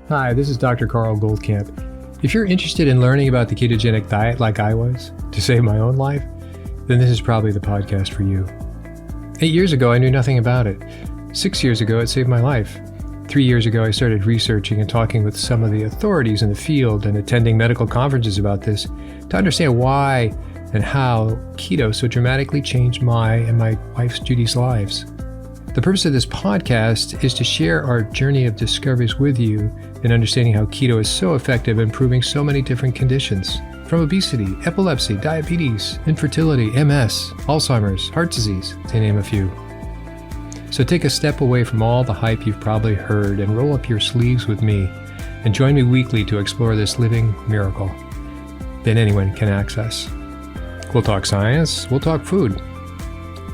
Hi, this is Dr. Carl Goldkamp. If you're interested in learning about the ketogenic diet like I was, to save my own life, then this is probably the podcast for you. 8 years ago, I knew nothing about it. 6 years ago, it saved my life. 3 years ago, I started researching and talking with some of the authorities in the field and attending medical conferences about this to understand why and how keto so dramatically changed my and my wife's Judy's lives. The purpose of this podcast is to share our journey of discoveries with you in understanding how keto is so effective in improving so many different conditions, from obesity, epilepsy, diabetes, infertility, MS, Alzheimer's, heart disease, to name a few. So take a step away from all the hype you've probably heard and roll up your sleeves with me and join me weekly to explore this living miracle that anyone can access. We'll talk science, we'll talk food.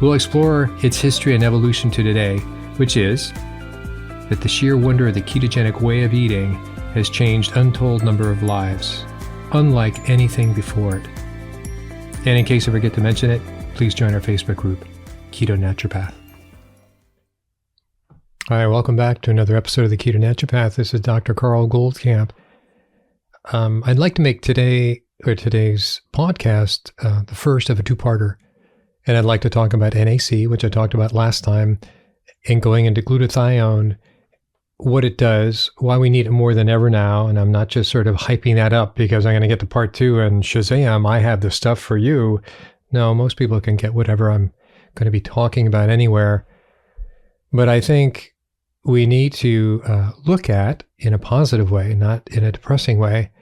We'll explore its history and evolution to today, which is that the sheer wonder of the ketogenic way of eating has changed untold number of lives, unlike anything before it. And in case I forget to mention it, please join our Facebook group, Keto Naturopath. Hi, welcome back to another episode of the Keto Naturopath. This is Dr. Carl Goldkamp. I'd like to make today's podcast the first of a two-parter. And I'd like to talk about NAC, which I talked about last time, and going into glutathione, what it does, why we need it more than ever now. And I'm not just sort of hyping that up because I'm going to get to part two and Shazam, I have the stuff for you. No, most people can get whatever I'm going to be talking about anywhere. But I think we need to look at, in a positive way, not in a depressing way,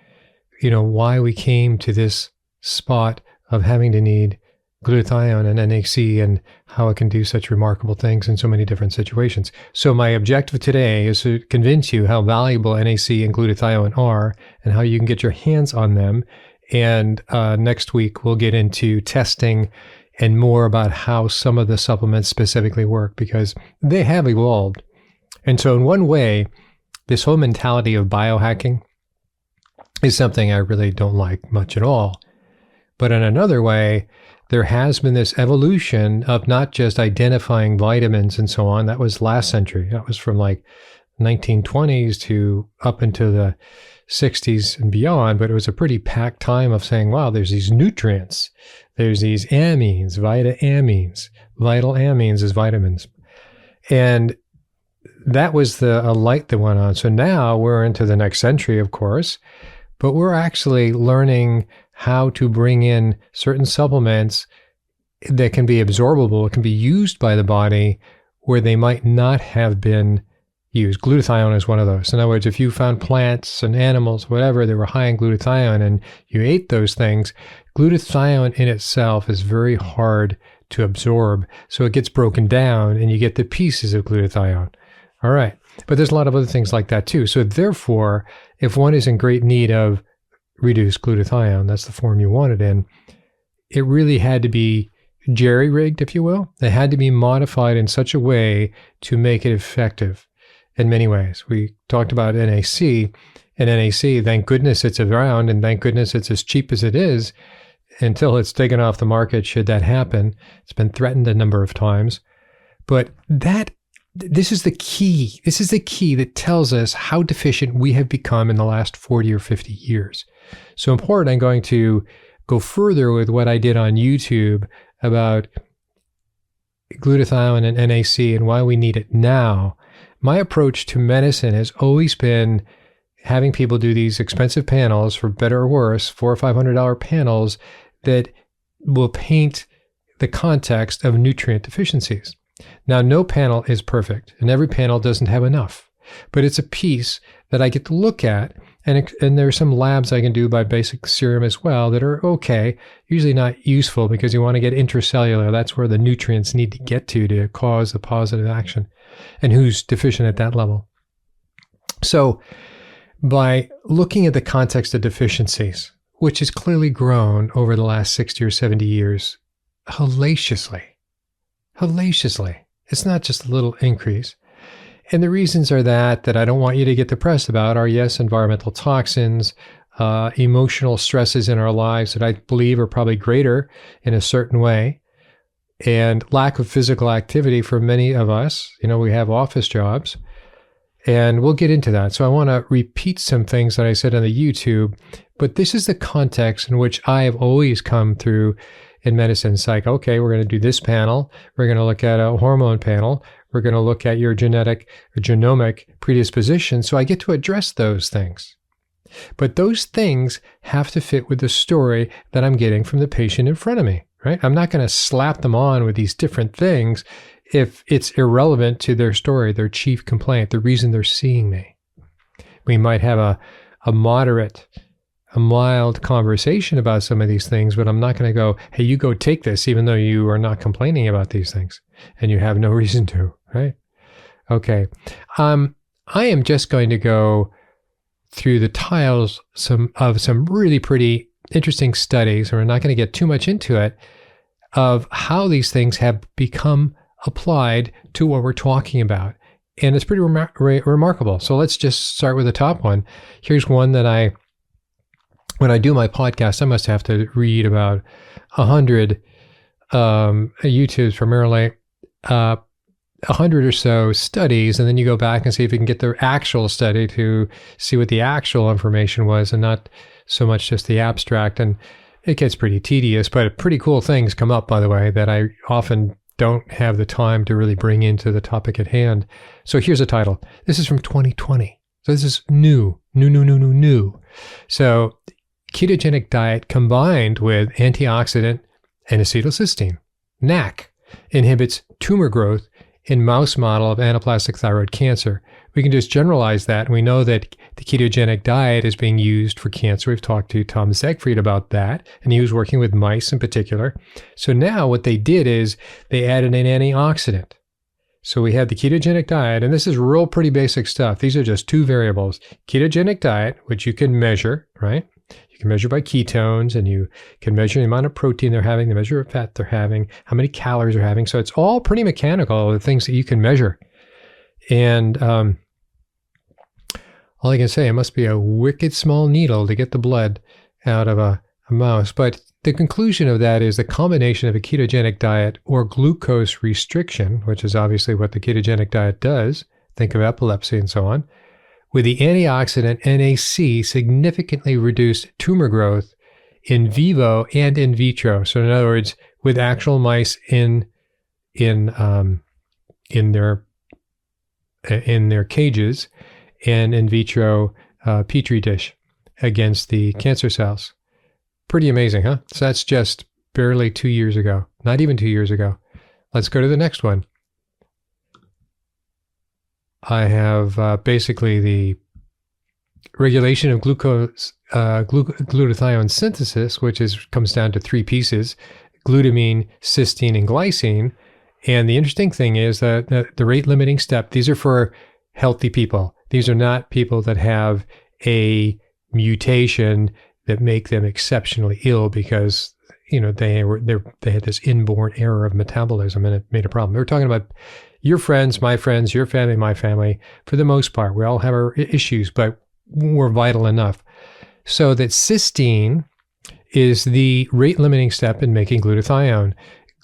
why we came to this spot of having to need glutathione and NAC and how it can do such remarkable things in so many different situations. So my objective today is to convince you how valuable NAC and glutathione are and how you can get your hands on them. And next week, we'll get into testing and more about how some of the supplements specifically work because they have evolved. And so in one way, this whole mentality of biohacking is something I really don't like much at all. But in another way, there has been this evolution of not just identifying vitamins and so on. That was last century. That was from like 1920s to up into the 60s and beyond. But it was a pretty packed time of saying, wow, there's these nutrients. There's these amines, vital amines as vitamins. And that was a light that went on. So now we're into the next century, of course, but we're actually learning how to bring in certain supplements that can be absorbable, can be used by the body where they might not have been used. Glutathione is one of those. In other words, if you found plants and animals, whatever, that were high in glutathione and you ate those things, glutathione in itself is very hard to absorb. So it gets broken down and you get the pieces of glutathione. All right. But there's a lot of other things like that too. So therefore, if one is in great need of reduced glutathione, that's the form you want it in, it really had to be jerry-rigged, if you will. It had to be modified in such a way to make it effective in many ways. We talked about NAC, and NAC, thank goodness it's around, and thank goodness it's as cheap as it is until it's taken off the market, should that happen. It's been threatened a number of times. But this is the key. This is the key that tells us how deficient we have become in the last 40 or 50 years. So important, I'm going to go further with what I did on YouTube about glutathione and NAC and why we need it now. My approach to medicine has always been having people do these expensive panels, for better or worse, $400 or $500 panels that will paint the context of nutrient deficiencies. Now, no panel is perfect, and every panel doesn't have enough, but it's a piece that I get to look at, and there are some labs I can do by basic serum as well that are okay, usually not useful because you want to get intracellular. That's where the nutrients need to get to cause the positive action, and who's deficient at that level. So by looking at the context of deficiencies, which has clearly grown over the last 60 or 70 years, hellaciously. It's not just a little increase. And the reasons are that I don't want you to get depressed about are, yes, environmental toxins, emotional stresses in our lives that I believe are probably greater in a certain way, and lack of physical activity for many of us. We have office jobs. And we'll get into that. So I want to repeat some things that I said on the YouTube, but this is the context in which I have always come through in medicine. It's like, okay, we're going to do this panel. We're going to look at a hormone panel. We're going to look at your genetic or genomic predisposition. So I get to address those things. But those things have to fit with the story that I'm getting from the patient in front of me, right? I'm not going to slap them on with these different things if it's irrelevant to their story, their chief complaint, the reason they're seeing me. We might have a mild conversation about some of these things, but I'm not going to go, hey, you go take this, even though you are not complaining about these things and you have no reason to, right? Okay. I am just going to go through the tiles of some really pretty interesting studies, and we're not going to get too much into it, of how these things have become applied to what we're talking about. And it's pretty remarkable. So let's just start with the top one. Here's one that when I do my podcast, I must have to read about 100 YouTubes primarily, 100 or so studies, and then you go back and see if you can get the actual study to see what the actual information was and not so much just the abstract. And it gets pretty tedious, but pretty cool things come up, by the way, that I often don't have the time to really bring into the topic at hand. So here's a title. This is from 2020. So this is new. So ketogenic diet combined with antioxidant and acetylcysteine, NAC, inhibits tumor growth in mouse model of anaplastic thyroid cancer. We can just generalize that. We know that the ketogenic diet is being used for cancer. We've talked to Tom Siegfried about that, and he was working with mice in particular. So now what they did is they added an antioxidant. So we had the ketogenic diet, and this is real pretty basic stuff. These are just two variables. Ketogenic diet, which you can measure, right? You can measure by ketones, and you can measure the amount of protein they're having, the measure of fat they're having, how many calories they're having. So it's all pretty mechanical, the things that you can measure. And all I can say, it must be a wicked small needle to get the blood out of a mouse. But the conclusion of that is the combination of a ketogenic diet or glucose restriction, which is obviously what the ketogenic diet does, think of epilepsy and so on, with the antioxidant NAC significantly reduced tumor growth in vivo and in vitro. So in other words, with actual mice in their cages and in vitro petri dish against the cancer cells. Pretty amazing, huh? So that's just barely 2 years ago, not even 2 years ago. Let's go to the next one. I have basically the regulation of glutathione synthesis, which comes down to three pieces: glutamine, cysteine, and glycine. And the interesting thing is that the rate limiting step, these are for healthy people. These are not people that have a mutation that make them exceptionally ill because, they had this inborn error of metabolism and it made a problem. We're talking about your friends, my friends, your family, my family. For the most part, we all have our issues, but we're vital enough. So that cysteine is the rate limiting step in making glutathione.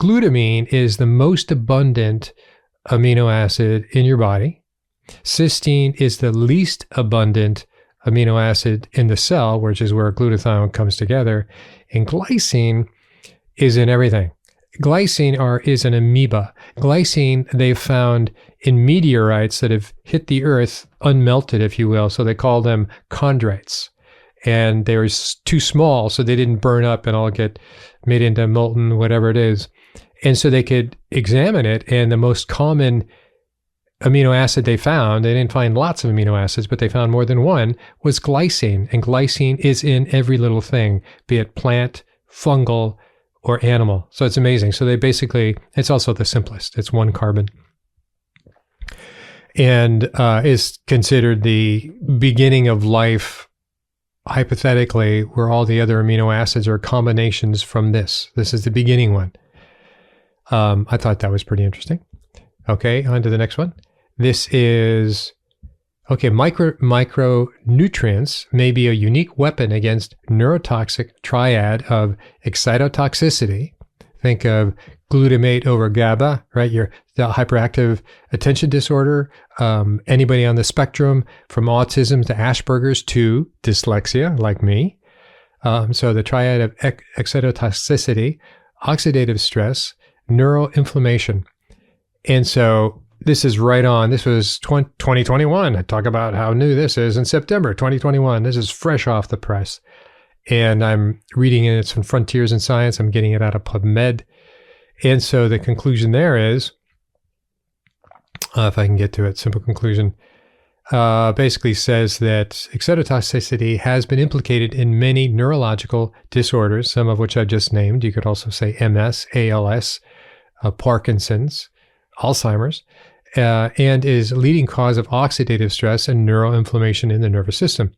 Glutamine is the most abundant amino acid in your body. Cysteine is the least abundant amino acid in the cell, which is where glutathione comes together. And glycine is in everything. Glycine is an amoeba. Glycine they've found in meteorites that have hit the earth unmelted, if you will. So they call them chondrites. And they were too small, so they didn't burn up and all get made into molten whatever it is. And so they could examine it, and the most common amino acid they found, they didn't find lots of amino acids, but they found more than one, was glycine. And glycine is in every little thing, be it plant, fungal, or animal. So it's amazing. So it's also the simplest. It's one carbon. And is considered the beginning of life, hypothetically, where all the other amino acids are combinations from this. This is the beginning one. I thought that was pretty interesting. Okay, on to the next one. This is, micronutrients may be a unique weapon against neurotoxic triad of excitotoxicity. Think of glutamate over GABA, right? The hyperactive attention disorder, anybody on the spectrum from autism to Asperger's to dyslexia, like me. So the triad of excitotoxicity, oxidative stress, neuroinflammation. And so this is right on. This was 2021. I talk about how new this is in September 2021. This is fresh off the press. And I'm reading it. It's from Frontiers in Science. I'm getting it out of PubMed. And so the conclusion there is, if I can get to it, simple conclusion, basically says that excitotoxicity has been implicated in many neurological disorders, some of which I just named. You could also say MS, ALS, Parkinson's, Alzheimer's, and is a leading cause of oxidative stress and neuroinflammation in the nervous system.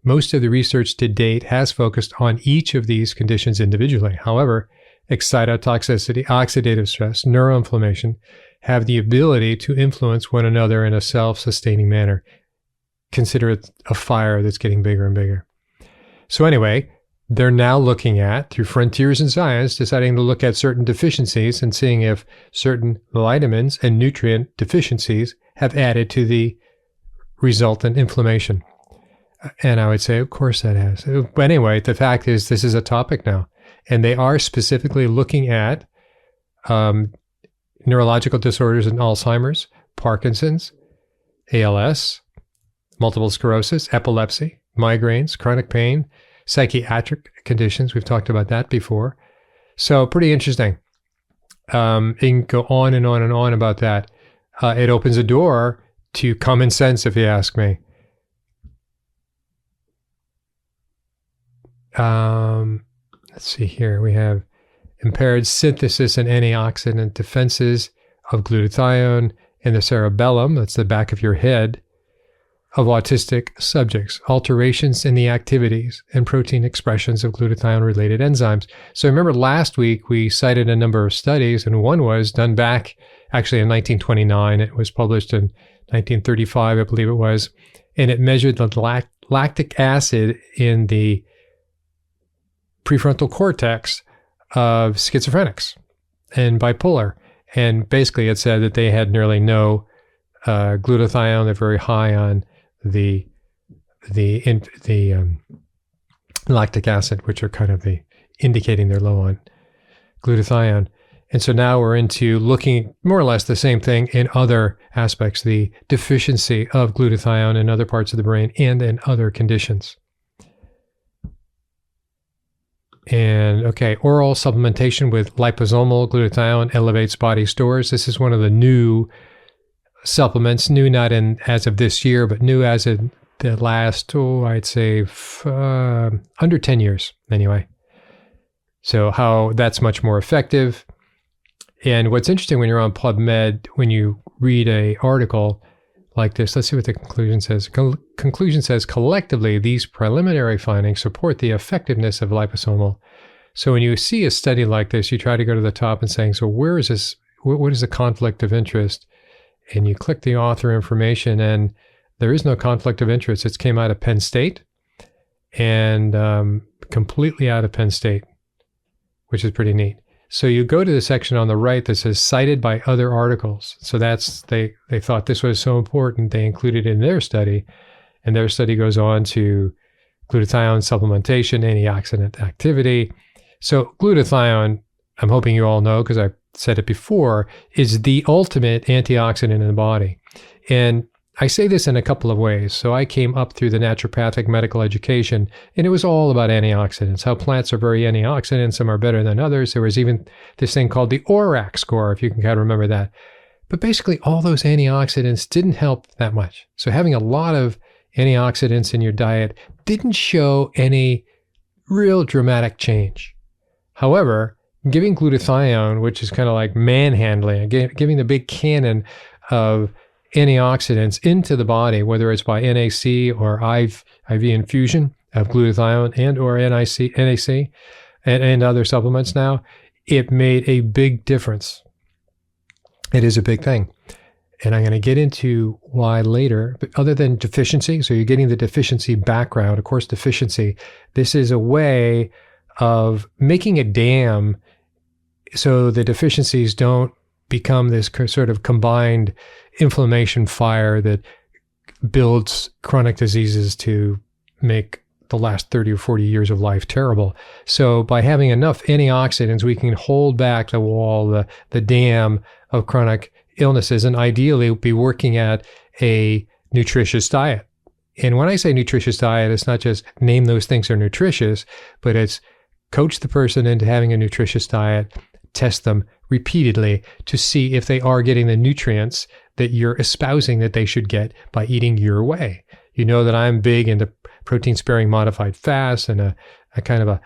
Most of the research to date has focused on each of these conditions individually. However, excitotoxicity, oxidative stress, neuroinflammation have the ability to influence one another in a self-sustaining manner. Consider it a fire that's getting bigger and bigger. So anyway, they're now looking at, through Frontiers in Science, deciding to look at certain deficiencies and seeing if certain vitamins and nutrient deficiencies have added to the resultant inflammation. And I would say, of course that has. But anyway, the fact is this is a topic now. And they are specifically looking at neurological disorders in Alzheimer's, Parkinson's, ALS, multiple sclerosis, epilepsy, migraines, chronic pain, psychiatric conditions. We've talked about that before. So pretty interesting. You can go on and on and on about that. It opens a door to common sense, if you ask me. Let's see here. We have impaired synthesis and antioxidant defenses of glutathione in the cerebellum, that's the back of your head, of autistic subjects, alterations in the activities and protein expressions of glutathione-related enzymes. So remember last week we cited a number of studies, and one was done back actually in 1929. It was published in 1935, I believe it was, and it measured the lactic acid in the prefrontal cortex of schizophrenics and bipolar. And basically it said that they had nearly no glutathione. They're very high on the lactic acid, which are kind of indicating they're low on glutathione. And so now we're into looking more or less the same thing in other aspects, the deficiency of glutathione in other parts of the brain and in other conditions. And okay, oral supplementation with liposomal glutathione elevates body stores. This is one of the new supplements, new not in as of this year, but new as in the last, I'd say under 10 years anyway. So how that's much more effective. And what's interesting when you're on PubMed, when you read an article like this, let's see what the conclusion says. Conclusion says, collectively, these preliminary findings support the effectiveness of liposomal. So when you see a study like this, you try to go to the top and saying, so where is this, what is the conflict of interest? And you click the author information and there is no conflict of interest. It came out of Penn State and completely out of Penn State, which is pretty neat. So you go to the section on the right that says cited by other articles. So that's, they thought this was so important, they included it in their study. And their study goes on to glutathione supplementation, antioxidant activity. So glutathione, I'm hoping you all know because I said it before, is the ultimate antioxidant in the body. And I say this in a couple of ways. So I came up through the naturopathic medical education, and it was all about antioxidants, how plants are very antioxidant. Some are better than others. There was even this thing called the ORAC score, if you can kind of remember that. But basically, all those antioxidants didn't help that much. So having a lot of antioxidants in your diet didn't show any real dramatic change. However, giving glutathione, which is kind of like manhandling, giving the big cannon of antioxidants into the body, whether it's by NAC or IV infusion of glutathione and or NAC and other supplements now, it made a big difference. It is a big thing. And I'm going to get into why later, but other than deficiency, so you're getting the deficiency background, of course, deficiency, this is a way of making a dam so the deficiencies don't become this sort of combined inflammation fire that builds chronic diseases to make the last 30 or 40 years of life terrible. So by having enough antioxidants, we can hold back the wall, the dam of chronic illnesses, and ideally be working at a nutritious diet. And when I say nutritious diet, it's not just name those things that are nutritious, but it's coach the person into having a nutritious diet, test them repeatedly to see if they are getting the nutrients that you're espousing that they should get by eating your way. You know that I'm big into protein-sparing modified fasts and a kind of a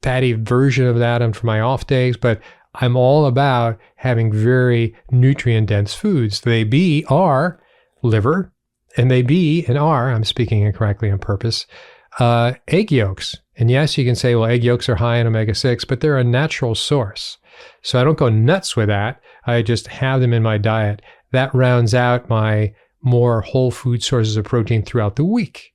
fatty version of that for my off days, but I'm all about having very nutrient-dense foods. They are liver, and I'm speaking incorrectly on purpose, egg yolks. And yes, you can say, well, egg yolks are high in omega-6, but they're a natural source. So I don't go nuts with that. I just have them in my diet. That rounds out my more whole food sources of protein throughout the week.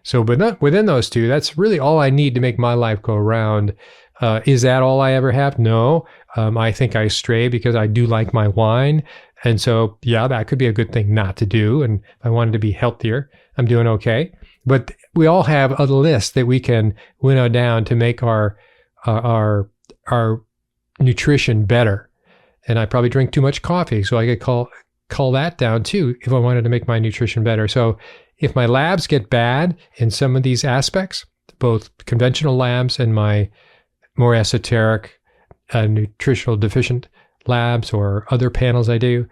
So but within those two, that's really all I need to make my life go around. Is that all I ever have? No. I think I stray because I do like my wine. And so, yeah, that could be a good thing not to do. And if I wanted to be healthier, I'm doing okay. But we all have a list that we can winnow down to make our nutrition better. And I probably drink too much coffee, so I could call that down too if I wanted to make my nutrition better. So if my labs get bad in some of these aspects, both conventional labs and my more esoteric nutritional deficient labs or other panels I do,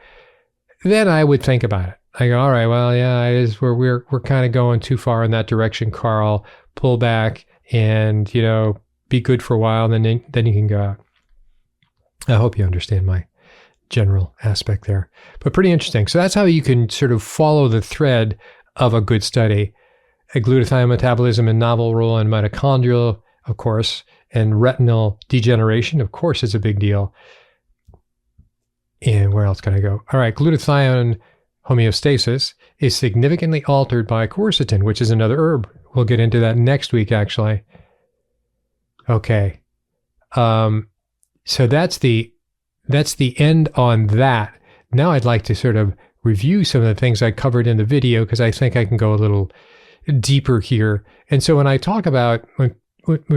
then I would think about it. I go, all right, well, yeah, we're kind of going too far in that direction, Carl. Pull back and, be good for a while, and then you can go out. I hope you understand my general aspect there, but pretty interesting. So that's how you can sort of follow the thread of a good study. A glutathione metabolism and novel role in mitochondrial, of course, and retinal degeneration, of course, is a big deal. And where else can I go? All right, glutathione homeostasis is significantly altered by quercetin, which is another herb. We'll get into that next week, actually. Okay. So that's the end on that. Now I'd like to sort of review some of the things I covered in the video because I think I can go a little deeper here. And so when I talk about when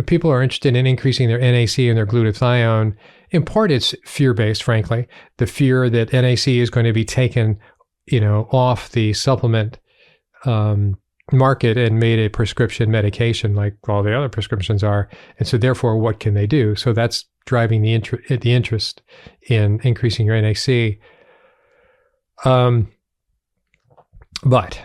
people are interested in increasing their NAC and their glutathione, in part it's fear-based, frankly. The fear that NAC is going to be taken, off the supplement market and made a prescription medication like all the other prescriptions are. And so therefore, what can they do? So that's driving the interest in increasing your NAC. But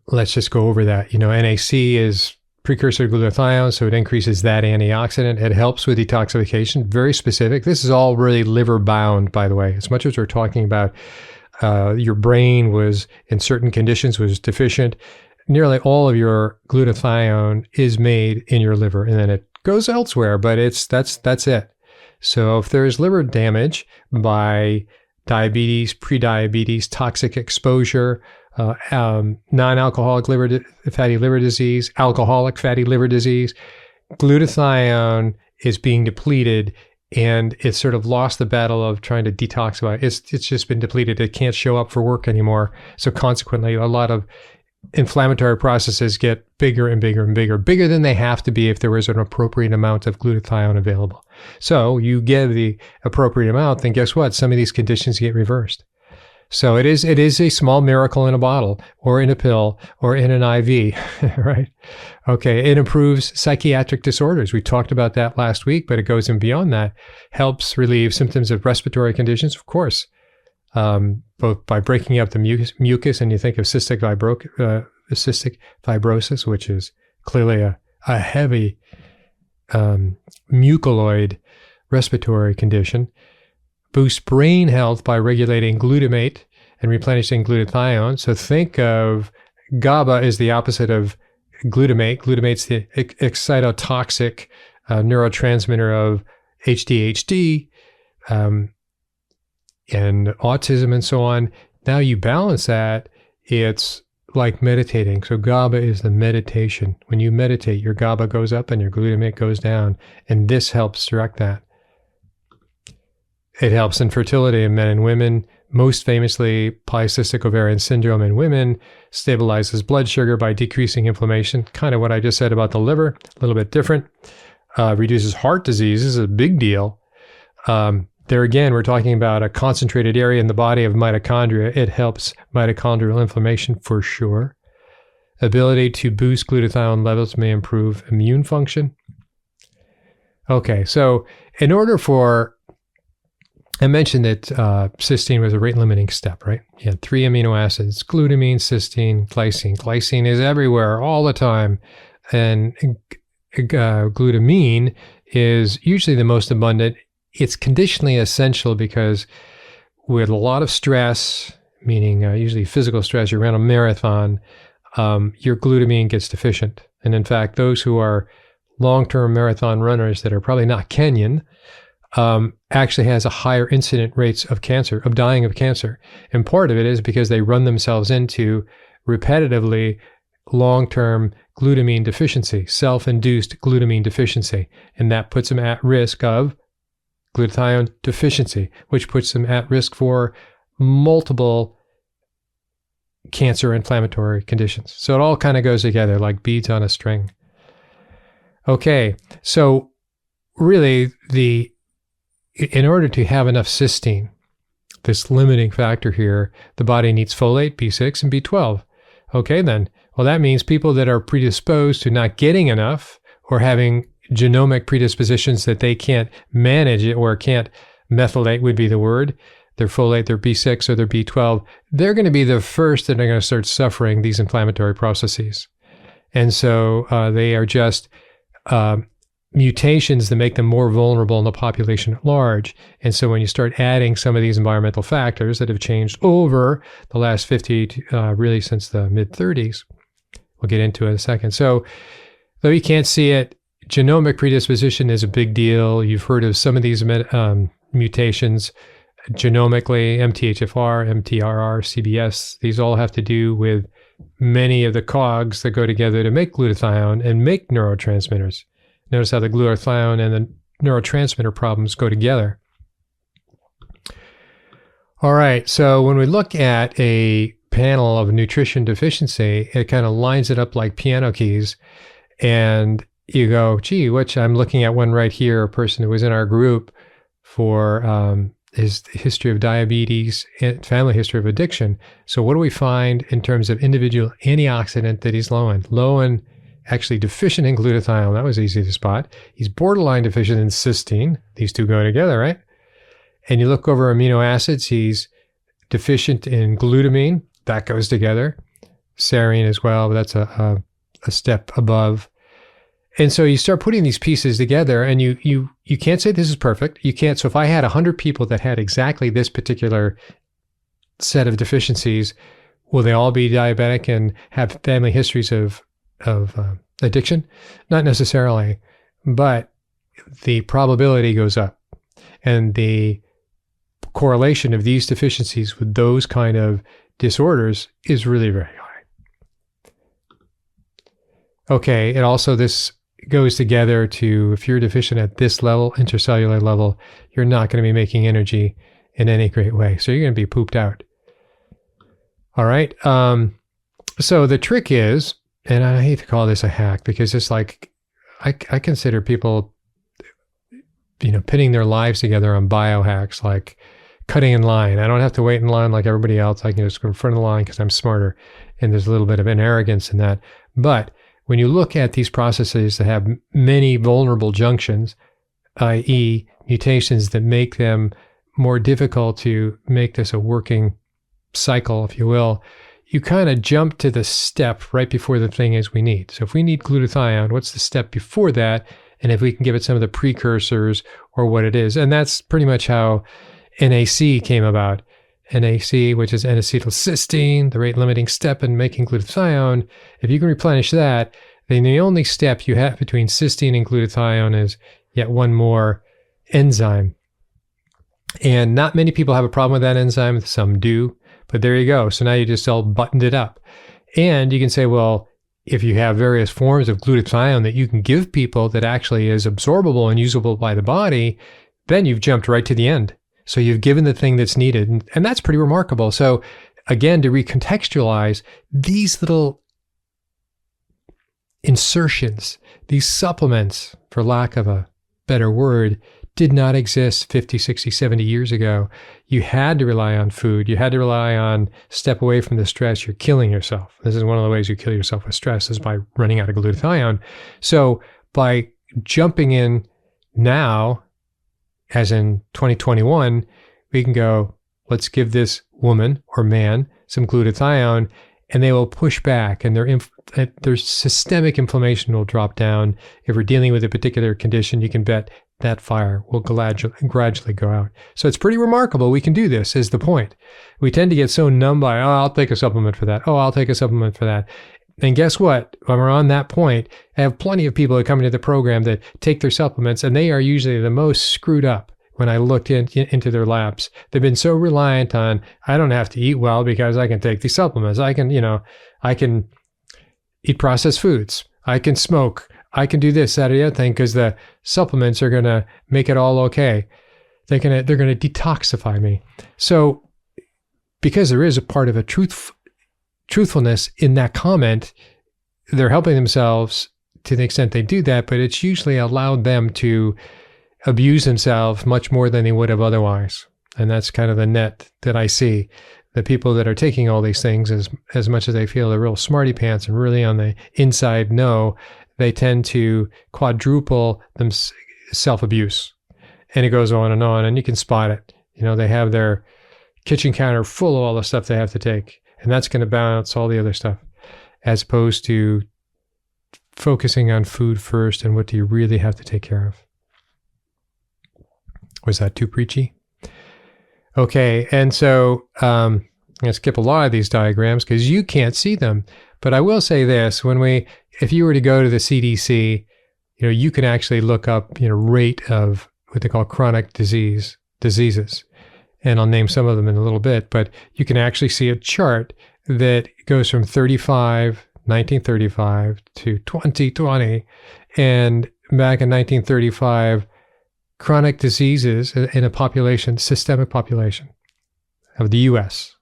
let's just go over that. NAC is precursor to glutathione, so it increases that antioxidant. It helps with detoxification, very specific. This is all really liver bound, by the way. As much as we're talking about your brain was, in certain conditions, was deficient, nearly all of your glutathione is made in your liver, and then it goes elsewhere, but that's it. So if there's liver damage by diabetes, prediabetes, toxic exposure, non-alcoholic fatty liver disease, alcoholic fatty liver disease, glutathione is being depleted, and it's sort of lost the battle of trying to detoxify. It's just been depleted. It can't show up for work anymore. So consequently, a lot of inflammatory processes get bigger and bigger and bigger than they have to be if there was an appropriate amount of glutathione available. So you give the appropriate amount, then guess what? Some of these conditions get reversed. So it is a small miracle in a bottle or in a pill or in an IV, right? Okay, it improves psychiatric disorders. We talked about that last week, but it goes in beyond that. Helps relieve symptoms of respiratory conditions, of course, both by breaking up the mucus, and you think of cystic fibrosis, which is clearly a heavy mucoid respiratory condition. Boosts brain health by regulating glutamate and replenishing glutathione. So think of GABA is the opposite of glutamate. Glutamate's the excitotoxic neurotransmitter of ADHD and autism and so on. Now you balance that, it's like meditating. So GABA is the meditation. When you meditate, your GABA goes up and your glutamate goes down, and this helps direct that. It helps in fertility in men and women, most famously polycystic ovarian syndrome in women, stabilizes blood sugar by decreasing inflammation, kind of what I just said about the liver, a little bit different. Reduces heart disease, this is a big deal. There again, we're talking about a concentrated area in the body of mitochondria. It helps mitochondrial inflammation for sure. Ability to boost glutathione levels may improve immune function. Okay, so in order for, I mentioned that cysteine was a rate-limiting step, right? You had 3 amino acids, glutamine, cysteine, glycine. Glycine is everywhere all the time. And glutamine is usually the most abundant. It's conditionally essential because with a lot of stress, meaning usually physical stress, you ran a marathon, your glutamine gets deficient. And in fact, those who are long-term marathon runners that are probably not Kenyan, actually has a higher incident rates of cancer, of dying of cancer. And part of it is because they run themselves into repetitively long-term glutamine deficiency, self-induced glutamine deficiency. And that puts them at risk of glutathione deficiency, which puts them at risk for multiple cancer inflammatory conditions. So it all kind of goes together like beads on a string. Okay, so really in order to have enough cysteine, this limiting factor here, the body needs folate, B6, and B12. Okay, then. Well, that means people that are predisposed to not getting enough or having genomic predispositions that they can't manage it or can't methylate would be the word, their folate, their B6, or their B12, they're going to be the first that are going to start suffering these inflammatory processes. And so they are just mutations that make them more vulnerable in the population at large. And so when you start adding some of these environmental factors that have changed over the last 50, really since the mid-30s, we'll get into it in a second. So though you can't see it, genomic predisposition is a big deal. You've heard of some of these mutations genomically, MTHFR, MTRR, CBS. These all have to do with many of the cogs that go together to make glutathione and make neurotransmitters. Notice how the glutathione and the neurotransmitter problems go together. All right, so when we look at a panel of nutrition deficiency, it kind of lines it up like piano keys. And you go, gee, I'm looking at one right here, a person who was in our group for his history of diabetes and family history of addiction. So what do we find in terms of individual antioxidant that he's low in? Low in, actually deficient in glutathione. That was easy to spot. He's borderline deficient in cysteine. These two go together, right? And you look over amino acids, he's deficient in glutamine. That goes together. Serine as well, but that's a step above. And so you start putting these pieces together, and you can't say this is perfect. You can't. So if I had 100 people that had exactly this particular set of deficiencies, will they all be diabetic and have family histories of addiction? Not necessarily, but the probability goes up, and the correlation of these deficiencies with those kind of disorders is really very high. Okay, and also this goes together to, if you're deficient at this level, intracellular level, you're not going to be making energy in any great way. So you're going to be pooped out. All right. So the trick is, and I hate to call this a hack because it's like, I consider people, pitting their lives together on biohacks, like cutting in line. I don't have to wait in line like everybody else. I can just go in front of the line because I'm smarter. And there's a little bit of an arrogance in that. But when you look at these processes that have many vulnerable junctions, i.e. mutations that make them more difficult to make this a working cycle, if you will, you kind of jump to the step right before the thing is we need. So if we need glutathione, what's the step before that? And if we can give it some of the precursors or what it is. And that's pretty much how NAC came about. NAC, which is N-acetylcysteine, the rate-limiting step in making glutathione. If you can replenish that, then the only step you have between cysteine and glutathione is yet one more enzyme. And not many people have a problem with that enzyme. Some do, but there you go. So now you just all buttoned it up. And you can say, well, if you have various forms of glutathione that you can give people that actually is absorbable and usable by the body, then you've jumped right to the end. So you've given the thing that's needed, and that's pretty remarkable. So again, to recontextualize, these little insertions, these supplements, for lack of a better word, did not exist 50, 60, 70 years ago. You had to rely on food. You had to rely on step away from the stress. You're killing yourself. This is one of the ways you kill yourself with stress, is by running out of glutathione. So by jumping in now, as in 2021, we can go, let's give this woman or man some glutathione, and they will push back, and their systemic inflammation will drop down. If we're dealing with a particular condition, you can bet that fire will gradually go out. So it's pretty remarkable we can do this, is the point. We tend to get so numb by, oh, I'll take a supplement for that. Oh, I'll take a supplement for that. And guess what? When we're on that point, I have plenty of people that come into the program that take their supplements, and they are usually the most screwed up. When I looked into their labs, they've been so reliant on, I don't have to eat well because I can take these supplements. I can eat processed foods. I can smoke. I can do this, that, or the other thing, because the supplements are going to make it all okay. They're going to detoxify me. So because there is a part of a truthfulness in that comment, they're helping themselves to the extent they do that, but it's usually allowed them to abuse themselves much more than they would have otherwise. And that's kind of the net that I see. The people that are taking all these things, as much as they feel they're real smarty pants and really on the inside know, they tend to quadruple them self-abuse. And it goes on, and you can spot it. They have their kitchen counter full of all the stuff they have to take, and that's going to balance all the other stuff, as opposed to focusing on food first and what do you really have to take care of. Was that too preachy? Okay, and so I'm going to skip a lot of these diagrams because you can't see them. But I will say this: if you were to go to the CDC, you can actually look up, rate of what they call chronic diseases, and I'll name some of them in a little bit. But you can actually see a chart that goes from 1935 to 2020, and back in 1935. Chronic diseases in a population, systemic population of the U.S.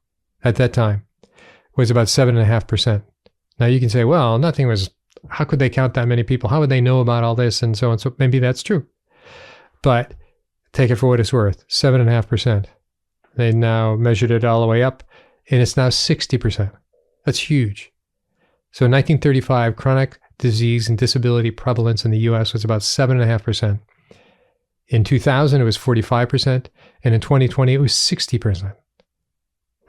at that time was about 7.5%. Now you can say, well, how could they count that many people? How would they know about all this and so on? So maybe that's true. But take it for what it's worth, 7.5%. They now measured it all the way up, and it's now 60%. That's huge. So in 1935, chronic disease and disability prevalence in the U.S. was about 7.5%. In 2000, it was 45%, and in 2020, it was 60%.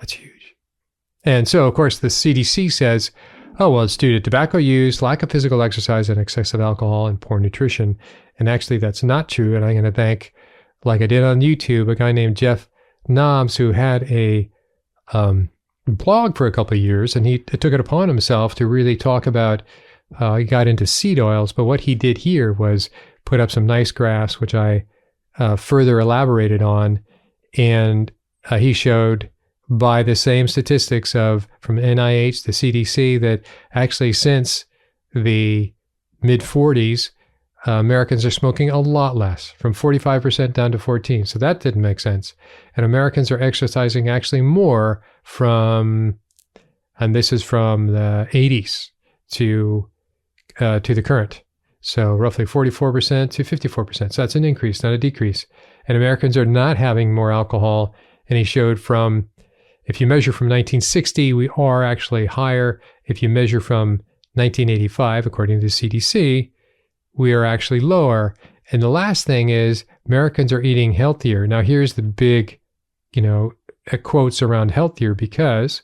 That's huge. And so, of course, the CDC says, oh, well, it's due to tobacco use, lack of physical exercise, and excessive alcohol, and poor nutrition. And actually, that's not true. And I'm going to thank, like I did on YouTube, a guy named Jeff Knobs, who had a blog for a couple of years, and he took it upon himself to really talk about, he got into seed oils, but what he did here was put up some nice graphs, which I further elaborated on, and he showed by the same statistics from NIH, the CDC, that actually since the mid-40s, Americans are smoking a lot less, from 45% down to 14%. So that didn't make sense. And Americans are exercising actually more and this is from the 80s to the current. So roughly 44% to 54%. So that's an increase, not a decrease. And Americans are not having more alcohol. And he showed if you measure from 1960, we are actually higher. If you measure from 1985, according to the CDC, we are actually lower. And the last thing is Americans are eating healthier. Now here's the big, quotes around healthier, because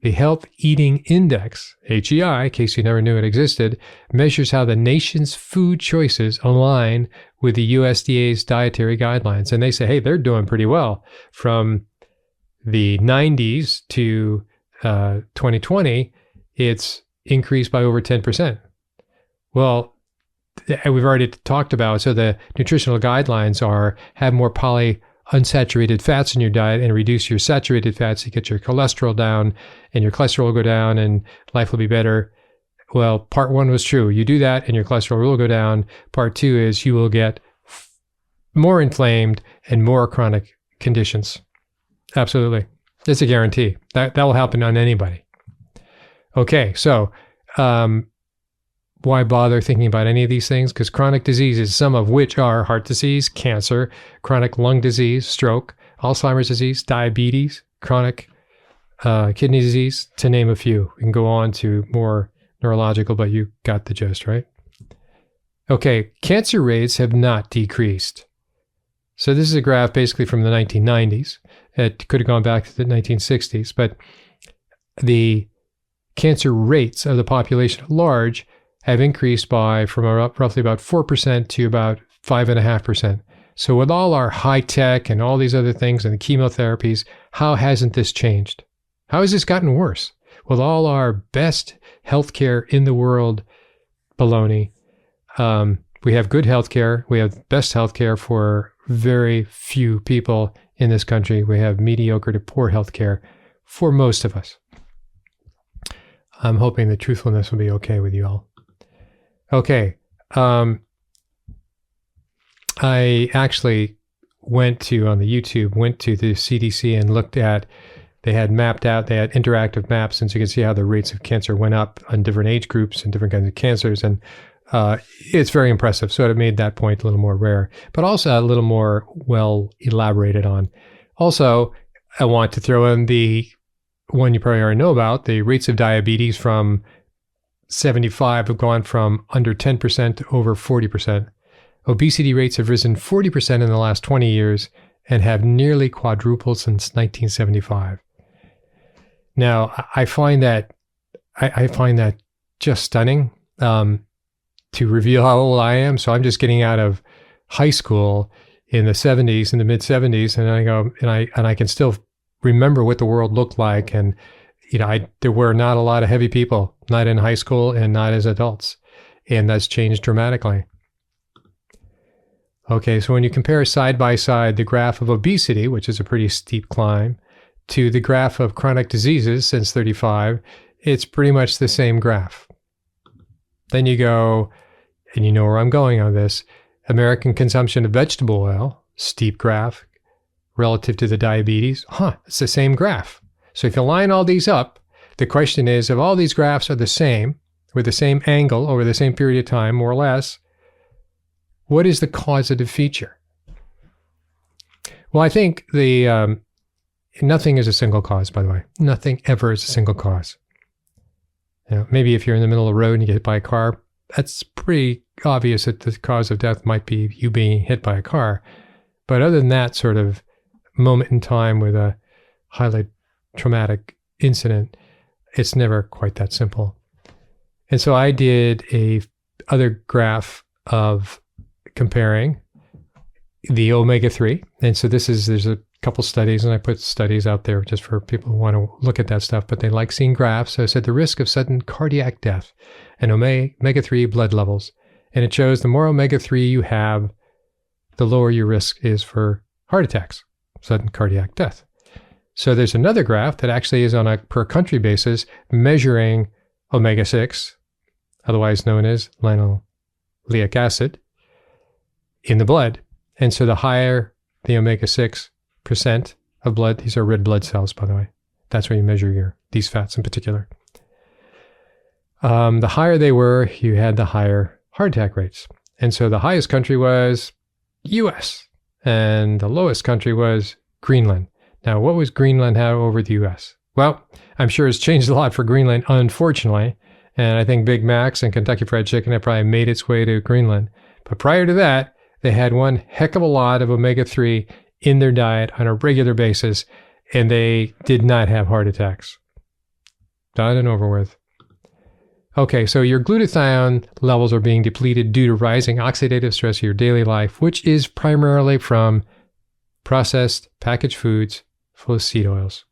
the Health Eating Index, HEI, in case you never knew it existed, measures how the nation's food choices align with the USDA's dietary guidelines. And they say, hey, they're doing pretty well. From the 90s to 2020, it's increased by over 10%. Well, we've already talked about, so the nutritional guidelines have more unsaturated fats in your diet and reduce your saturated fats to get your cholesterol down, and your cholesterol will go down and life will be better. Well, part one was true. You do that and your cholesterol will go down. Part two is you will get more inflamed and more chronic conditions. Absolutely. It's a guarantee. That will happen on anybody. Okay, so why bother thinking about any of these things? Because chronic diseases, some of which are heart disease, cancer, chronic lung disease, stroke, Alzheimer's disease, diabetes, chronic kidney disease, to name a few. We can go on to more neurological, but you got the gist, right? Okay, cancer rates have not decreased. So this is a graph basically from the 1990s. It could have gone back to the 1960s, but the cancer rates of the population at large have increased from roughly about 4% to about 5.5%. So with all our high tech and all these other things and the chemotherapies, how hasn't this changed? How has this gotten worse? With all our best healthcare in the world, baloney, we have good healthcare. We have best healthcare for very few people in this country. We have mediocre to poor healthcare for most of us. I'm hoping the truthfulness will be okay with you all. Okay. I actually went to the CDC and looked at, they had interactive maps, and so you can see how the rates of cancer went up on different age groups and different kinds of cancers. And it's very impressive. So it made that point a little more rare, but also a little more well elaborated on. Also, I want to throw in the one you probably already know about. The rates of diabetes from 75 have gone from under 10% to over 40%. Obesity rates have risen 40% in the last 20 years and have nearly quadrupled since 1975. Now, I find that just stunning. To reveal how old I am. So I'm just getting out of high school in the 70s, in the mid 70s. And I go, and I can still remember what the world looked like. And, there were not a lot of heavy people, not in high school and not as adults. And that's changed dramatically. Okay. So when you compare side by side the graph of obesity, which is a pretty steep climb, to the graph of chronic diseases since 35, it's pretty much the same graph. Then you go, and you know where I'm going on this, American consumption of vegetable oil, steep graph, relative to the diabetes. It's the same graph. So if you line all these up, the question is, if all these graphs are the same, with the same angle over the same period of time, more or less, what is the causative feature? Well, I think nothing is a single cause, by the way. Nothing ever is a single cause. Maybe if you're in the middle of the road and you get hit by a car, that's pretty obvious that the cause of death might be you being hit by a car. But other than that sort of moment in time with a highly traumatic incident, it's never quite that simple. And so I did a other graph of comparing the omega-3. And so there's a couple studies, and I put studies out there just for people who want to look at that stuff, but they like seeing graphs. So I said the risk of sudden cardiac death and omega-3 blood levels. And it shows the more omega-3 you have, the lower your risk is for heart attacks, sudden cardiac death. So there's another graph that actually is on a per country basis measuring omega-6, otherwise known as linoleic acid, in the blood. And so the higher the omega-6 percent of blood, these are red blood cells, by the way. That's where you measure these fats in particular. The higher they were, you had the higher heart attack rates. And so the highest country was US, and the lowest country was Greenland. Now, what was Greenland have over the US? Well, I'm sure it's changed a lot for Greenland, unfortunately. And I think Big Macs and Kentucky Fried Chicken have probably made its way to Greenland. But prior to that, they had one heck of a lot of omega-3 in their diet on a regular basis, and they did not have heart attacks. Done and over with. Okay, so your glutathione levels are being depleted due to rising oxidative stress of your daily life, which is primarily from processed packaged foods full of seed oils.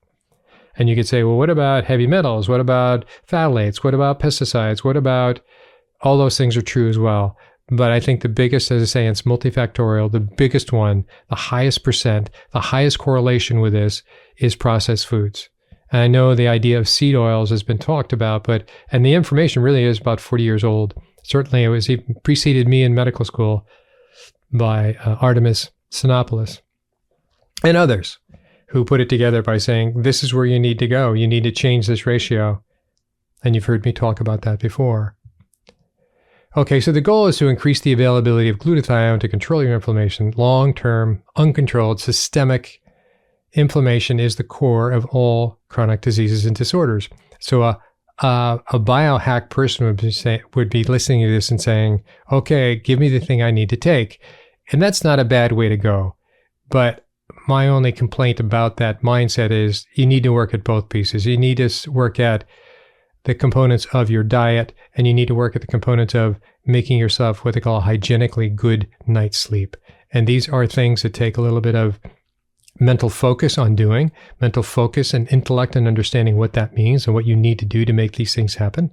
And you could say, well, what about heavy metals? What about phthalates? What about pesticides? What about all those things are true as well. But I think the biggest, as I say, it's multifactorial, the biggest one, the highest percent, the highest correlation with this is processed foods. And I know the idea of seed oils has been talked about, and the information really is about 40 years old. Certainly it was even preceded me in medical school by Artemis Sinopoulos. and others who put it together by saying, this is where you need to go. You need to change this ratio. And you've heard me talk about that before. Okay, so the goal is to increase the availability of glutathione to control your inflammation. Long-term, uncontrolled, systemic inflammation is the core of all chronic diseases and disorders. So a biohack person would be listening to this and saying, okay, give me the thing I need to take. And that's not a bad way to go. But my only complaint about that mindset is you need to work at both pieces. You need to work at the components of your diet, and you need to work at the components of making yourself what they call a hygienically good night's sleep. And these are things that take a little bit of mental focus on doing, mental focus and intellect and understanding what that means and what you need to do to make these things happen.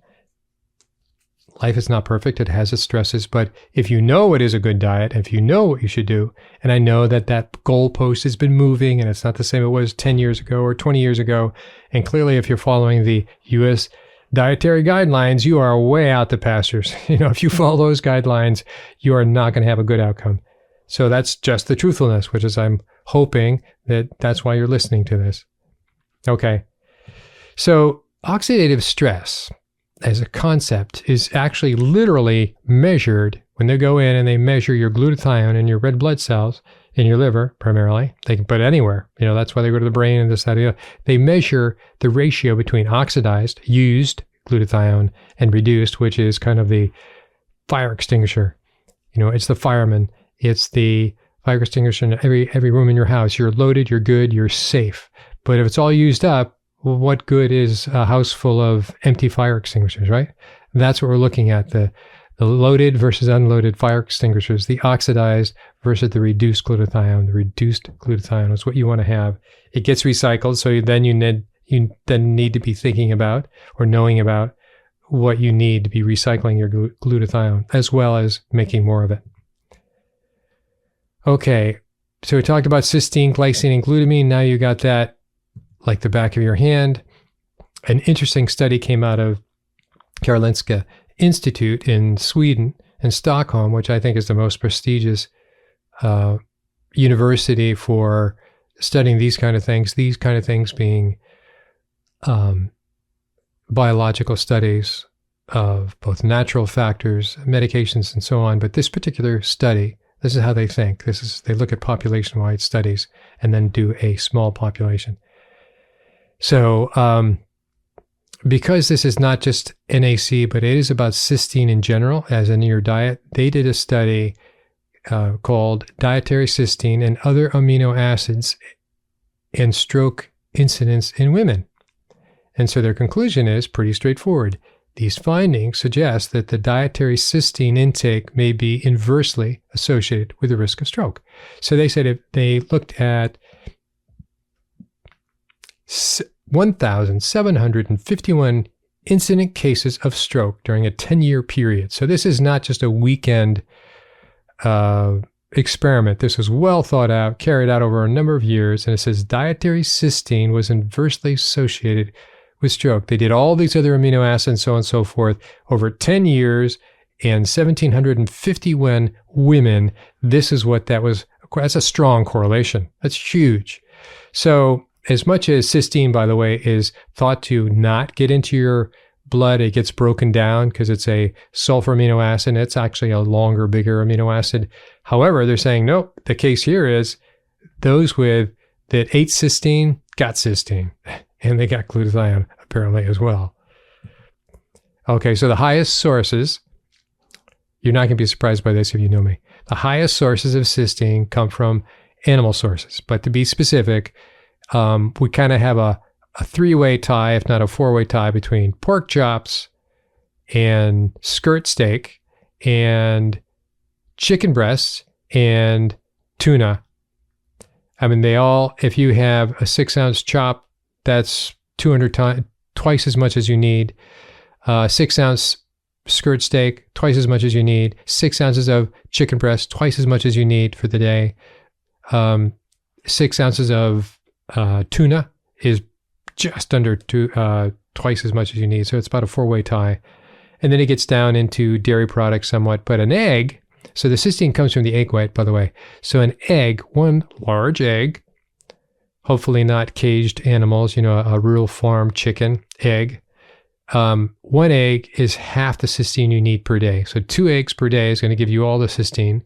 Life is not perfect. It has its stresses, but if you know what is a good diet, and if you know what you should do, and I know that that goalpost has been moving and it's not the same it was 10 years ago or 20 years ago, and clearly if you're following the U.S. dietary guidelines, you are way out the pastures. If you follow those guidelines, you are not going to have a good outcome. So that's just the truthfulness, which is I'm hoping that that's why you're listening to this. Okay. So oxidative stress as a concept is actually literally measured when they go in and they measure your glutathione in your red blood cells in your liver primarily. They can put it anywhere. That's why they go to the brain and this, that, and the other. They measure the ratio between oxidized, used glutathione, and reduced, which is kind of the fire extinguisher. It's the fireman. It's the fire extinguisher in every room in your house. You're loaded, you're good, you're safe. But if it's all used up, well, what good is a house full of empty fire extinguishers, right? That's what we're looking at, the loaded versus unloaded fire extinguishers, the oxidized versus the reduced glutathione. The reduced glutathione is what you want to have. It gets recycled, so then you need to be thinking about or knowing about what you need to be recycling your glutathione, as well as making more of it. Okay, so we talked about cysteine, glycine, and glutamine. Now you got that like the back of your hand. An interesting study came out of Karolinska Institute in Sweden and Stockholm, which I think is the most prestigious university for studying these kind of things being biological studies of both natural factors, medications, and so on. But this particular study, this is how they think. They look at population-wide studies and then do a small population. So because this is not just NAC, but it is about cysteine in general, as in your diet, they did a study called Dietary Cysteine and Other Amino Acids and Stroke Incidence in Women. And so their conclusion is pretty straightforward. These findings suggest that the dietary cysteine intake may be inversely associated with the risk of stroke. So they said if they looked at 1,751 incident cases of stroke during a 10-year period. So this is not just a weekend experiment. This was well thought out, carried out over a number of years, and it says dietary cysteine was inversely associated with stroke. They did all these other amino acids and so on and so forth over 10 years and 1,751 women. This is what that was. That's a strong correlation. That's huge. So as much as cysteine, by the way, is thought to not get into your blood, it gets broken down because it's a sulfur amino acid. It's actually a longer, bigger amino acid. However, they're saying, nope, the case here is those that ate cysteine got cysteine, and they got glutathione apparently as well. Okay, so the highest sources, you're not going to be surprised by this if you know me. The highest sources of cysteine come from animal sources. But to be specific, we kind of have a three-way tie, if not a four-way tie, between pork chops and skirt steak and chicken breasts and tuna. I mean, if you have a 6-ounce chop, that's 200 times, twice as much as you need. 6-ounce skirt steak, twice as much as you need. 6 ounces of chicken breast, twice as much as you need for the day. 6 ounces of tuna is just under twice as much as you need. So it's about a four-way tie. And then it gets down into dairy products somewhat. But an egg, so the cysteine comes from the egg white, by the way. So an egg, one large egg, hopefully not caged animals, a rural farm chicken egg. One egg is half the cysteine you need per day. So 2 eggs per day is going to give you all the cysteine.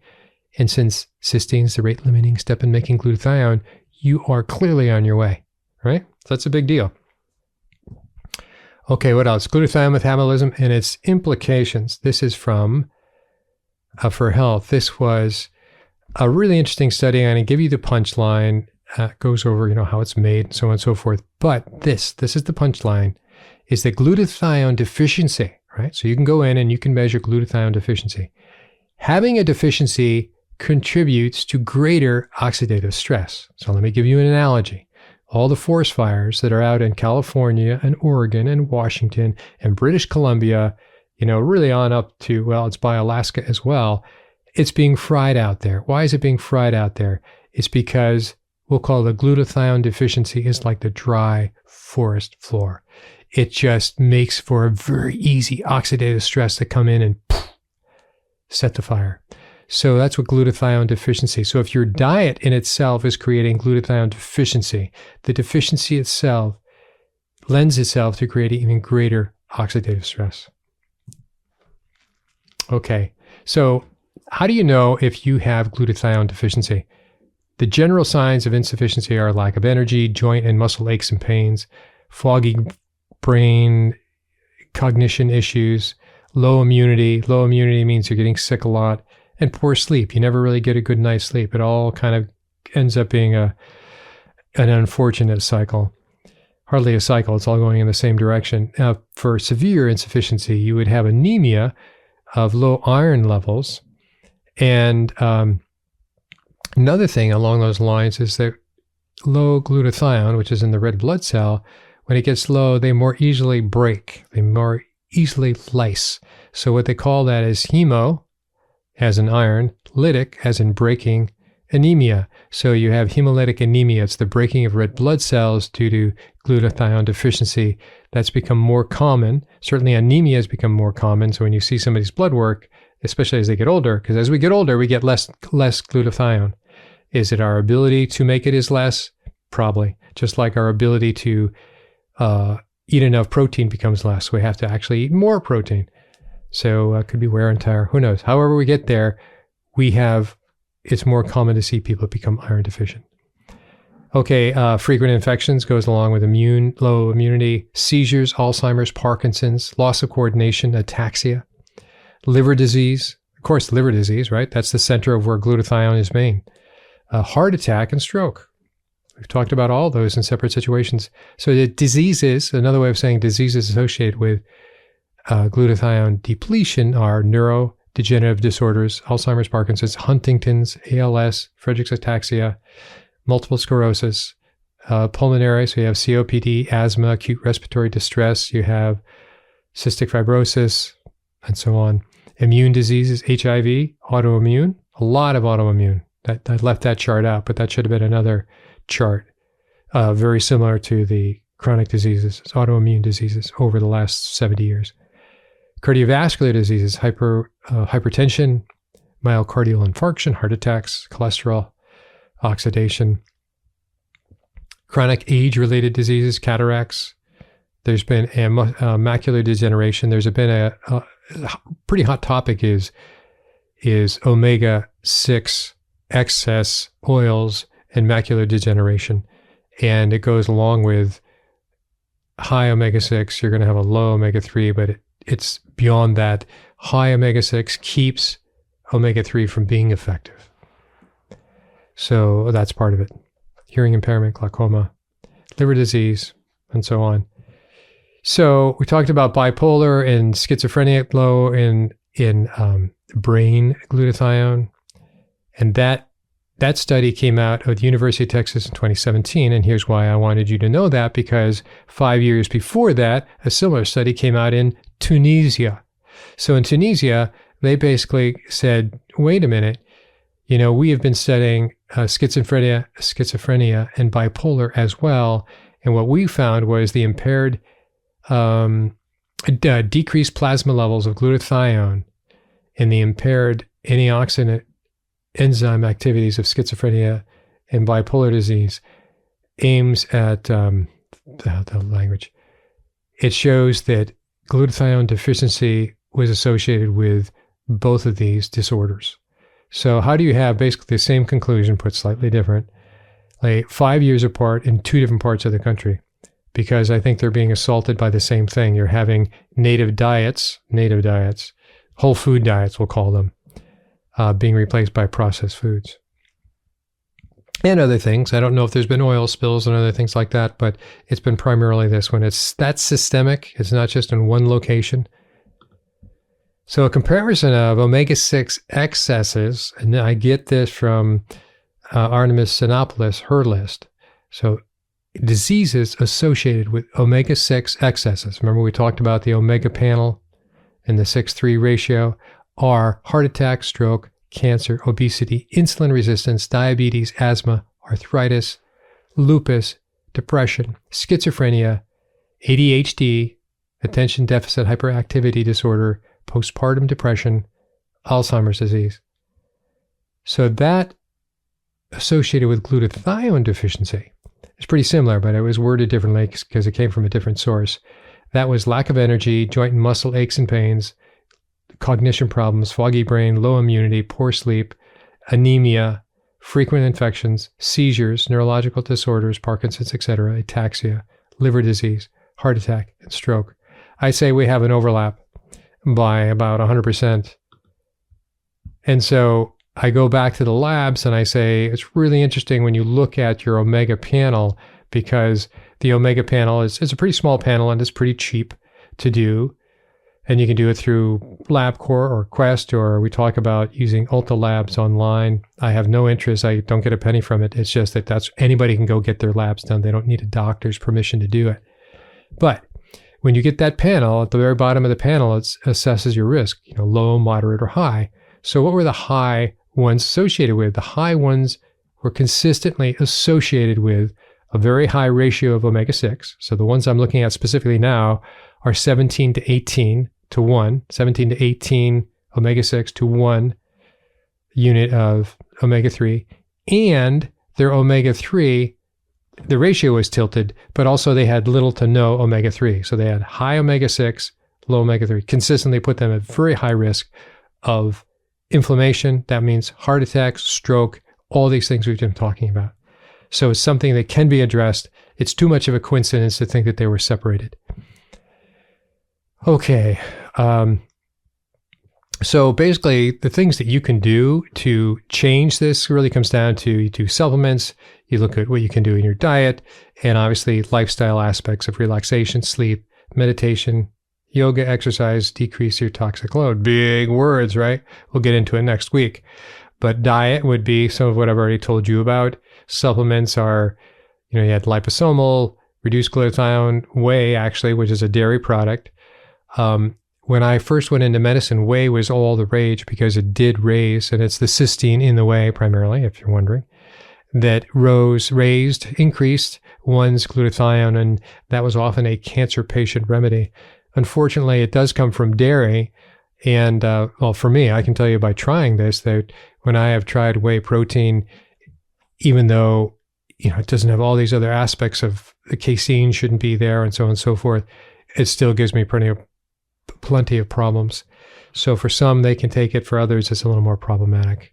And since cysteine is the rate limiting step in making glutathione, you are clearly on your way, right? So that's a big deal. Okay, what else? Glutathione metabolism and its implications. This is from For Health. This was a really interesting study. I'm going to give you the punchline. Goes over, how it's made and so on and so forth. But this is the punchline, is that glutathione deficiency, right? So you can go in and you can measure glutathione deficiency. Having a deficiency contributes to greater oxidative stress. So let me give you an analogy. All the forest fires that are out in California and Oregon and Washington and British Columbia, really on up to, well, it's by Alaska as well. It's being fried out there. Why is it being fried out there? It's because we'll call the glutathione deficiency is like the dry forest floor. It just makes for a very easy oxidative stress to come in and set the fire. So that's what glutathione deficiency. So if your diet in itself is creating glutathione deficiency, the deficiency itself lends itself to creating even greater oxidative stress. Okay, so how do you know if you have glutathione deficiency? The general signs of insufficiency are lack of energy, joint and muscle aches and pains, foggy brain, cognition issues, low immunity. Low immunity means you're getting sick a lot, and poor sleep. You never really get a good night's sleep. It all kind of ends up being an unfortunate cycle. Hardly a cycle. It's all going in the same direction. For severe insufficiency, you would have anemia of low iron levels. And another thing along those lines is that low glutathione, which is in the red blood cell, when it gets low, they more easily break. They more easily lyse. So what they call that is hemo, as in iron, lytic, as in breaking, anemia. So you have hemolytic anemia. It's the breaking of red blood cells due to glutathione deficiency. That's become more common. Certainly anemia has become more common. So when you see somebody's blood work, especially as they get older, because as we get older, we get less glutathione. Is it our ability to make it is less? Probably. Just like our ability to eat enough protein becomes less. We have to actually eat more protein. So it could be wear and tear. Who knows? However we get there, it's more common to see people become iron deficient. Okay, frequent infections goes along with low immunity, seizures, Alzheimer's, Parkinson's, loss of coordination, ataxia, liver disease. Of course, liver disease, right? That's the center of where glutathione is made. Heart attack and stroke. We've talked about all those in separate situations. So the diseases, another way of saying diseases associated with glutathione depletion are neurodegenerative disorders, Alzheimer's, Parkinson's, Huntington's, ALS, Friedreich's ataxia, multiple sclerosis, pulmonary, so you have COPD, asthma, acute respiratory distress, you have cystic fibrosis, and so on. Immune diseases, HIV, autoimmune, a lot of autoimmune. I left that chart out, but that should have been another chart, very similar to the chronic diseases, autoimmune diseases over the last 70 years. Cardiovascular diseases, hypertension, myocardial infarction, heart attacks, cholesterol, oxidation, chronic age-related diseases, cataracts. There's been macular degeneration. There's been a pretty hot topic is omega-6 excess oils and macular degeneration. And it goes along with high omega-6. You're going to have a low omega-3, but it's beyond that. High omega-6 keeps omega-3 from being effective. So that's part of it. Hearing impairment, glaucoma, liver disease, and so on. So we talked about bipolar and schizophrenia, low in brain glutathione. And that study came out of the University of Texas in 2017. And here's why I wanted you to know that, because 5 years before that, a similar study came out in Tunisia. So in Tunisia, they basically said, wait a minute, we have been studying schizophrenia and bipolar as well. And what we found was the impaired decreased plasma levels of glutathione and the impaired antioxidant enzyme activities of schizophrenia and bipolar disease aims at the language. It shows that glutathione deficiency was associated with both of these disorders. So how do you have basically the same conclusion, put slightly different, like 5 years apart in 2 different parts of the country? Because I think they're being assaulted by the same thing. You're having native diets, whole food diets, we'll call them, being replaced by processed foods. And other things. I don't know if there's been oil spills and other things like that, but it's been primarily this one. That's systemic. It's not just in one location. So a comparison of omega-6 excesses, and I get this from Artemis Sinopoulos, her list. So diseases associated with omega-6 excesses. Remember we talked about the omega panel and the 6-3 ratio are heart attack, stroke, cancer, obesity, insulin resistance, diabetes, asthma, arthritis, lupus, depression, schizophrenia, ADHD, attention deficit hyperactivity disorder, postpartum depression, Alzheimer's disease. So that associated with glutathione deficiency is pretty similar, but it was worded differently because it came from a different source. That was lack of energy, joint and muscle aches and pains, cognition problems, foggy brain, low immunity, poor sleep, anemia, frequent infections, seizures, neurological disorders, Parkinson's, etc., ataxia, liver disease, heart attack, and stroke. I say we have an overlap by about 100%. And so I go back to the labs and I say, it's really interesting when you look at your omega panel, because the omega panel is a pretty small panel and it's pretty cheap to do. And you can do it through LabCorp or Quest, or we talk about using Ulta Labs online. I have no interest. I don't get a penny from it. It's just that anybody can go get their labs done. They don't need a doctor's permission to do it. But when you get that panel, at the very bottom of the panel, it assesses your risk, low, moderate, or high. So what were the high ones associated with? The high ones were consistently associated with a very high ratio of omega-6. So the ones I'm looking at specifically now are 17 to 18 to 1, 17 to 18 omega-6 to 1 unit of omega-3. And their omega-3, the ratio was tilted, but also they had little to no omega-3. So they had high omega-6, low omega-3, consistently put them at very high risk of inflammation. That means heart attacks, stroke, all these things we've been talking about. So it's something that can be addressed. It's too much of a coincidence to think that they were separated. Okay. So basically, the things that you can do to change this really comes down to you do supplements, you look at what you can do in your diet, and obviously lifestyle aspects of relaxation, sleep, meditation, yoga, exercise, decrease your toxic load. Big words, right? We'll get into it next week. But diet would be some of what I've already told you about. Supplements are, you had liposomal, reduced glutathione, whey actually, which is a dairy product. When I first went into medicine, whey was all the rage because it did raise, and it's the cysteine in the whey primarily, if you're wondering, that increased one's glutathione, and that was often a cancer patient remedy. Unfortunately, it does come from dairy, and for me, I can tell you by trying this that when I have tried whey protein, even though it doesn't have all these other aspects of the casein shouldn't be there and so on and so forth, it still gives me plenty of problems. So for some, they can take it. For others, it's a little more problematic.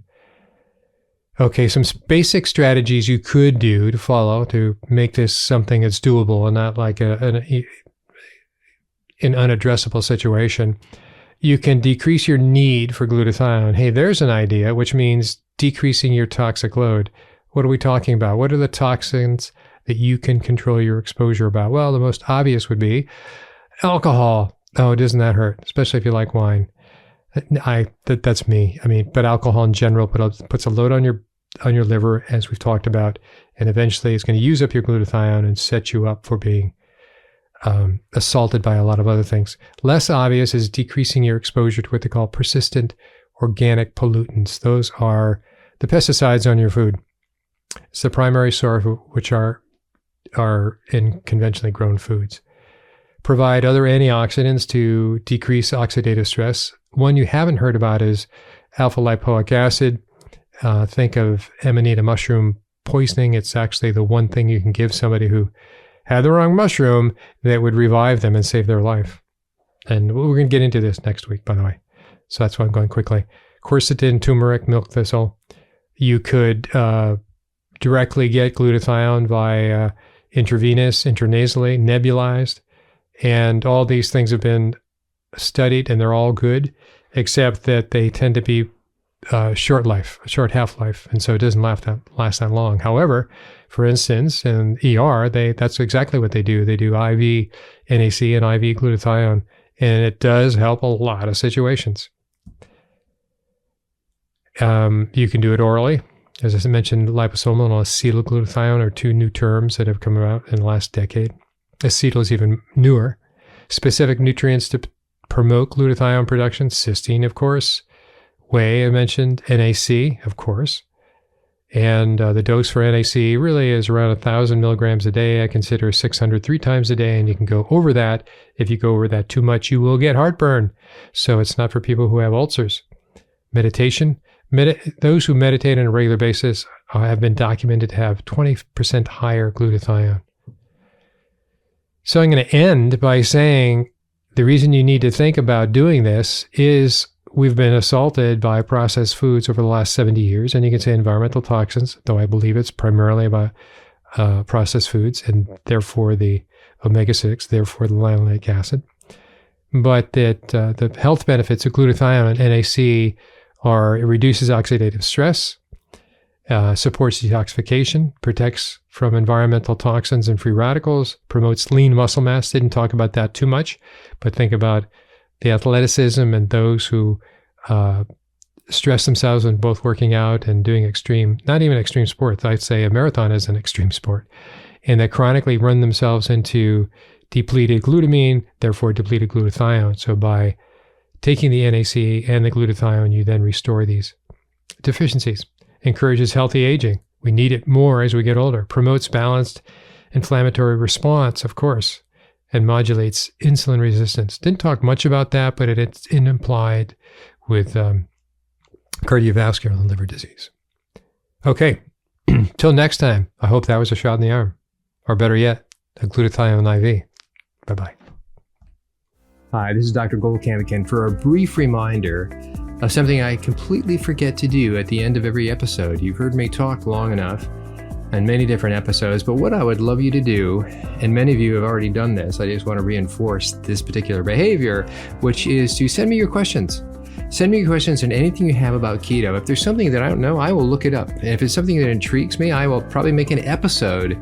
Okay, some basic strategies you could do to follow to make this something that's doable and not like an unaddressable situation. You can decrease your need for glutathione. Hey, there's an idea, which means decreasing your toxic load. What are we talking about? What are the toxins that you can control your exposure about? Well, the most obvious would be alcohol. Oh, doesn't that hurt? Especially if you like wine. That's me. But alcohol in general puts a load on your liver, as we've talked about, and eventually it's going to use up your glutathione and set you up for being assaulted by a lot of other things. Less obvious is decreasing your exposure to what they call persistent organic pollutants. Those are the pesticides on your food. It's the primary source, which are in conventionally grown foods. Provide other antioxidants to decrease oxidative stress. One you haven't heard about is alpha lipoic acid. Think of amanita mushroom poisoning. It's actually the one thing you can give somebody who had the wrong mushroom that would revive them and save their life. And we're going to get into this next week, by the way. So that's why I'm going quickly. Quercetin, turmeric, milk thistle. You could directly get glutathione via intravenous, intranasally, nebulized. And all these things have been studied, and they're all good, except that they tend to be short half-life, and so it doesn't last that long. However, for instance, in ER, that's exactly what they do. They do IV NAC and IV glutathione, and it does help a lot of situations. You can do it orally. As I mentioned, liposomal and acetyl glutathione are two new terms that have come out in the last decade. Acetyl is even newer. Specific nutrients to promote glutathione production, cysteine, of course. Whey, I mentioned, NAC, of course. And the dose for NAC really is around 1,000 milligrams a day. I consider 600 3 times a day, and you can go over that. If you go over that too much, you will get heartburn. So it's not for people who have ulcers. Meditation. Those who meditate on a regular basis have been documented to have 20% higher glutathione. So I'm going to end by saying the reason you need to think about doing this is we've been assaulted by processed foods over the last 70 years, and you can say environmental toxins, though I believe it's primarily about processed foods and therefore the omega-6, therefore the linoleic acid. But that the health benefits of glutathione and NAC are it reduces oxidative stress, supports detoxification, protects from environmental toxins and free radicals, promotes lean muscle mass. Didn't talk about that too much, but think about the athleticism and those who stress themselves in both working out and doing extreme, not even extreme sports. I'd say a marathon is an extreme sport, and that chronically run themselves into depleted glutamine, therefore depleted glutathione. So by taking the NAC and the glutathione, you then restore these deficiencies. Encourages healthy aging. We need it more as we get older. Promotes balanced inflammatory response, of course, and modulates insulin resistance. Didn't talk much about that, but it's implied with cardiovascular and liver disease. Okay, till next time, I hope that was a shot in the arm. Or better yet, a glutathione IV. Bye-bye. Hi, this is Dr. Goldkamp again for a brief reminder of something I completely forget to do at the end of every episode. You've heard me talk long enough in many different episodes, but what I would love you to do, and many of you have already done this, I just want to reinforce this particular behavior, which is to send me your questions. Send me your questions and anything you have about keto. If there's something that I don't know, I will look it up. And if it's something that intrigues me, I will probably make an episode,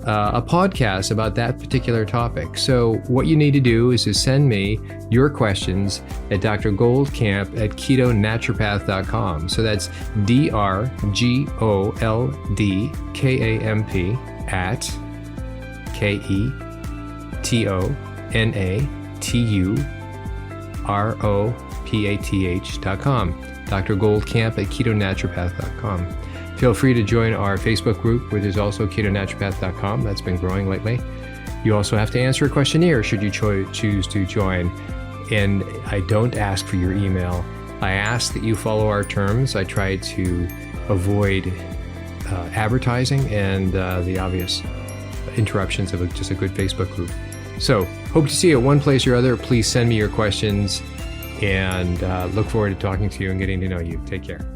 a podcast about that particular topic. So what you need to do is to send me your questions at Dr. Goldkamp at KETONaturopath.com. So that's DrGoldkamp at KETONaturopath.com. Dr. Goldkamp at KETONaturopath.com. Feel free to join our Facebook group, which is also KETONaturopath.com. That's been growing lately. You also have to answer a questionnaire should you choose to join. And I don't ask for your email. I ask that you follow our terms. I try to avoid advertising and the obvious interruptions of just a good Facebook group. So hope to see you at one place or other. Please send me your questions and look forward to talking to you and getting to know you. Take care.